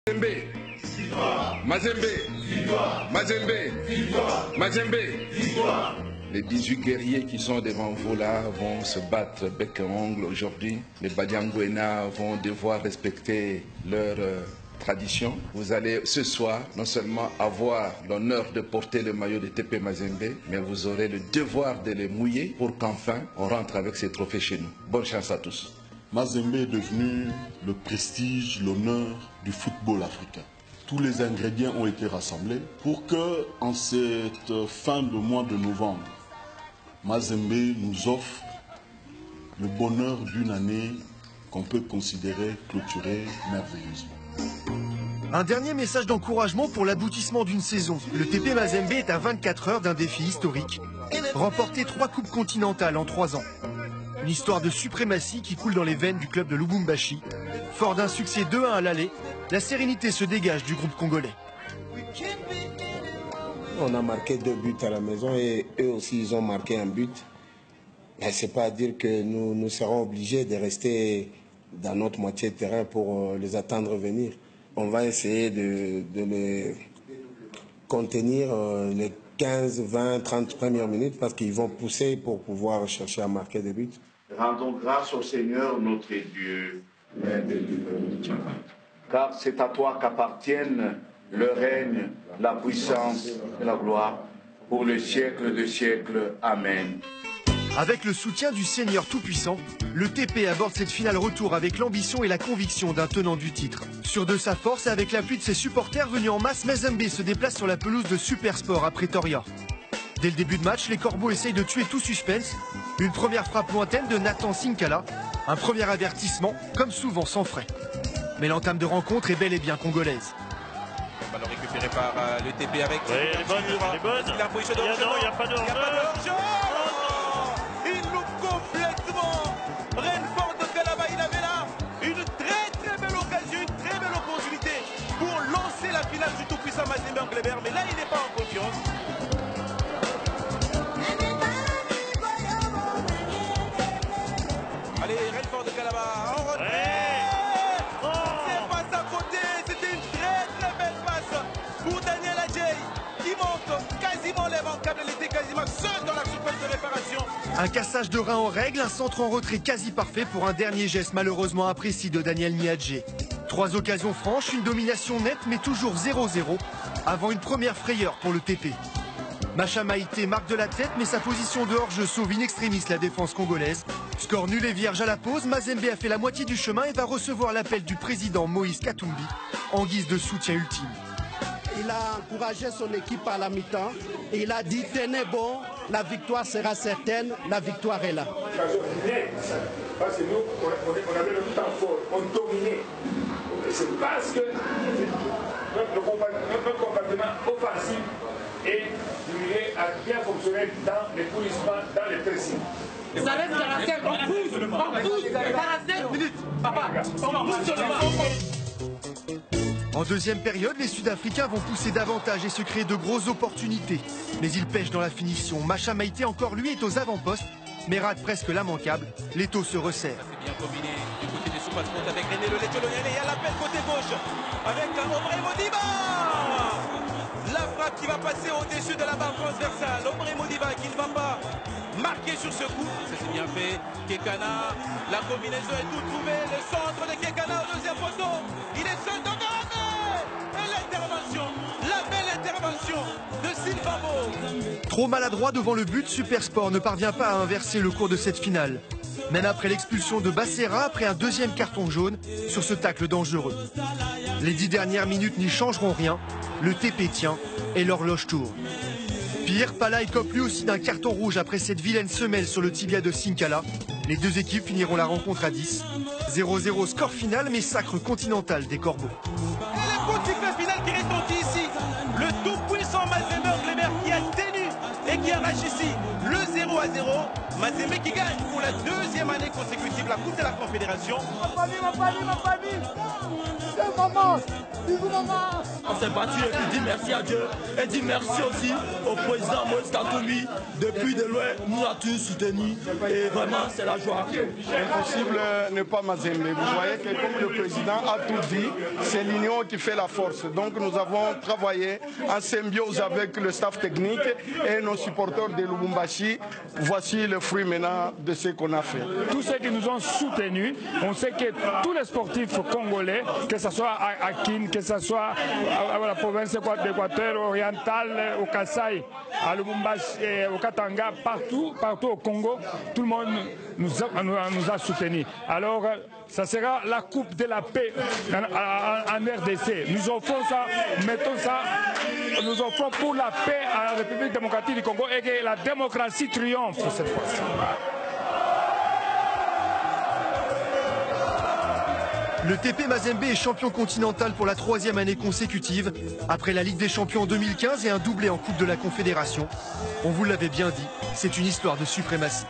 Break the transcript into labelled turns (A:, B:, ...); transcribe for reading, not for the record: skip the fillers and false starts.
A: Mazembe, Mazembe, Mazembe, Mazembe. Les 18 guerriers qui sont devant vous là vont se battre bec et ongle aujourd'hui. Les Badiangwena vont devoir respecter leur tradition. Vous allez ce soir non seulement avoir l'honneur de porter le maillot de TP Mazembe, mais vous aurez le devoir de les mouiller pour qu'enfin on rentre avec ces trophées chez nous. Bonne chance à tous.
B: Mazembe est devenu le prestige, l'honneur du football africain. Tous les ingrédients ont été rassemblés pour que, en cette fin de mois de novembre, Mazembe nous offre le bonheur d'une année qu'on peut considérer clôturée merveilleusement.
C: Un dernier message d'encouragement pour l'aboutissement d'une saison. Le TP Mazembe est à 24 heures d'un défi historique. Remporter 3 coupes continentales en 3 ans. Une histoire de suprématie qui coule dans les veines du club de Lubumbashi. Fort d'un succès 2-1 à l'aller, la sérénité se dégage du groupe congolais.
D: On a marqué 2 buts à la maison et eux aussi ils ont marqué un but. Mais c'est pas à dire que nous serons obligés de rester dans notre moitié de terrain pour les attendre venir. On va essayer de les contenir les 15, 20, 30 premières minutes parce qu'ils vont pousser pour pouvoir chercher à marquer des buts.
E: Rendons grâce au Seigneur notre Dieu, car c'est à toi qu'appartiennent le règne, la puissance et la gloire pour le siècle des siècles. Amen.
C: Avec le soutien du Seigneur Tout-Puissant, le TP aborde cette finale retour avec l'ambition et la conviction d'un tenant du titre. Sûr de sa force et avec l'appui de ses supporters venus en masse, Mazembe se déplace sur la pelouse de Supersport à Pretoria. Dès le début de match, les Corbeaux essayent de tuer tout suspense. Une première frappe lointaine de Nathan Sinkala. Un premier avertissement, comme souvent sans frais. Mais l'entame de rencontre est bel et bien congolaise.
F: Ballon récupéré par le TP avec...
G: Oui, elle est bonne, elle est bonne.
F: Il a position de hors-jeu.
G: Il n'y a pas de hors-jeu.
F: Il loupe complètement. Renfort de Kalaba, il avait là une très belle occasion, une très belle opportunité pour lancer la finale du tout-puissant Mazembe en Kleber. Mais là, il n'est pas en confiance. Allez, Renfort de Kalaba, en retrait. C'est passe à côté, c'était une très belle passe pour Daniel Adjei qui monte quasiment l'immanquable, il était quasiment seul dans la surface de réparation.
C: Un cassage de rein en règle, un centre en retrait quasi parfait pour un dernier geste malheureusement imprécis de Daniel Niadjé. 3 occasions franches, une domination nette mais toujours 0-0 avant une première frayeur pour le TP. Macha Maïté marque de la tête mais sa position de hors-jeu sauve in extremis la défense congolaise. Score nul et vierge à la pause, Mazembe a fait la moitié du chemin et va recevoir l'appel du président Moïse Katumbi en guise de soutien ultime.
H: Il a encouragé son équipe à la mi-temps et il a dit tenez bon, la victoire sera certaine, la victoire est là.
I: Parce que nous, on avait le temps fort, on dominait. C'est parce que notre comportement offensif et a bien fonctionné dans les coulissements, dans les pressings.
J: Ça reste 45, on pousse 45 minutes. Papa, on pousse sur le banc.
C: En deuxième période, les Sud-Africains vont pousser davantage et se créer de grosses opportunités. Mais ils pêchent dans la finition. Macha Maïté, encore lui, est aux avant-postes, mais rate presque l'immanquable. L'étau se resserre.
F: C'est bien combiné du côté des sous-passemontes avec René Le Lecholonian et il y a l'appel côté gauche avec Omre Modiba. La frappe qui va passer au-dessus de la barre transversale. Omre Modiba qui ne va pas marquer sur ce coup. Ça c'est bien fait. Kekana, la combinaison est tout trouvée. Le centre de Kekana au deuxième poteau. Il est seul dans et l'intervention, la belle intervention de Silvamo.
C: Trop maladroit devant le but, Supersport ne parvient pas à inverser le cours de cette finale. Même après l'expulsion de Bassera, après un deuxième carton jaune sur ce tacle dangereux. Les 10 dernières minutes n'y changeront rien. Le TP tient et l'horloge tourne. Pire, Pala écope lui aussi d'un carton rouge après cette vilaine semelle sur le tibia de Sinkala. Les deux équipes finiront la rencontre à 10. 0-0 score final, mais sacre continental des Corbeaux.
F: Et le coup de sifflet final qui retentit ici. Le tout-puissant Mazembe Kleber qui a tenu et qui arrache ici le 0-0. Mazembe qui gagne pour la 2e année consécutive la Coupe de la Confédération.
J: Ma famille, c'est le moment,
K: on s'est battu et puis dit merci à Dieu. Et dit merci aussi au président Moïse Katumbi. Depuis de loin, nous a tous soutenus. Et vraiment, c'est la joie.
L: Impossible ne pas Mazembe. Vous voyez que comme le président a tout dit, c'est l'union qui fait la force. Donc nous avons travaillé en symbiose avec le staff technique et nos supporters de Lubumbashi. Voici le fruit maintenant de ce qu'on a fait.
I: Tous ceux qui nous ont soutenus, on sait que tous les sportifs congolais, que ce soit à Kin, que ce soit à la province d'Équateur orientale, au Kasaï, à Lubumbashi, au Katanga, partout au Congo, tout le monde nous a soutenus. Alors, ça sera la coupe de la paix en RDC. Nous offrons ça, mettons ça, nous offrons pour la paix à la République démocratique du Congo et que la démocratie triomphe cette fois-ci.
C: Le TP Mazembe est champion continental pour la 3e année consécutive, après la Ligue des Champions en 2015 et un doublé en Coupe de la Confédération. On vous l'avait bien dit, c'est une histoire de suprématie.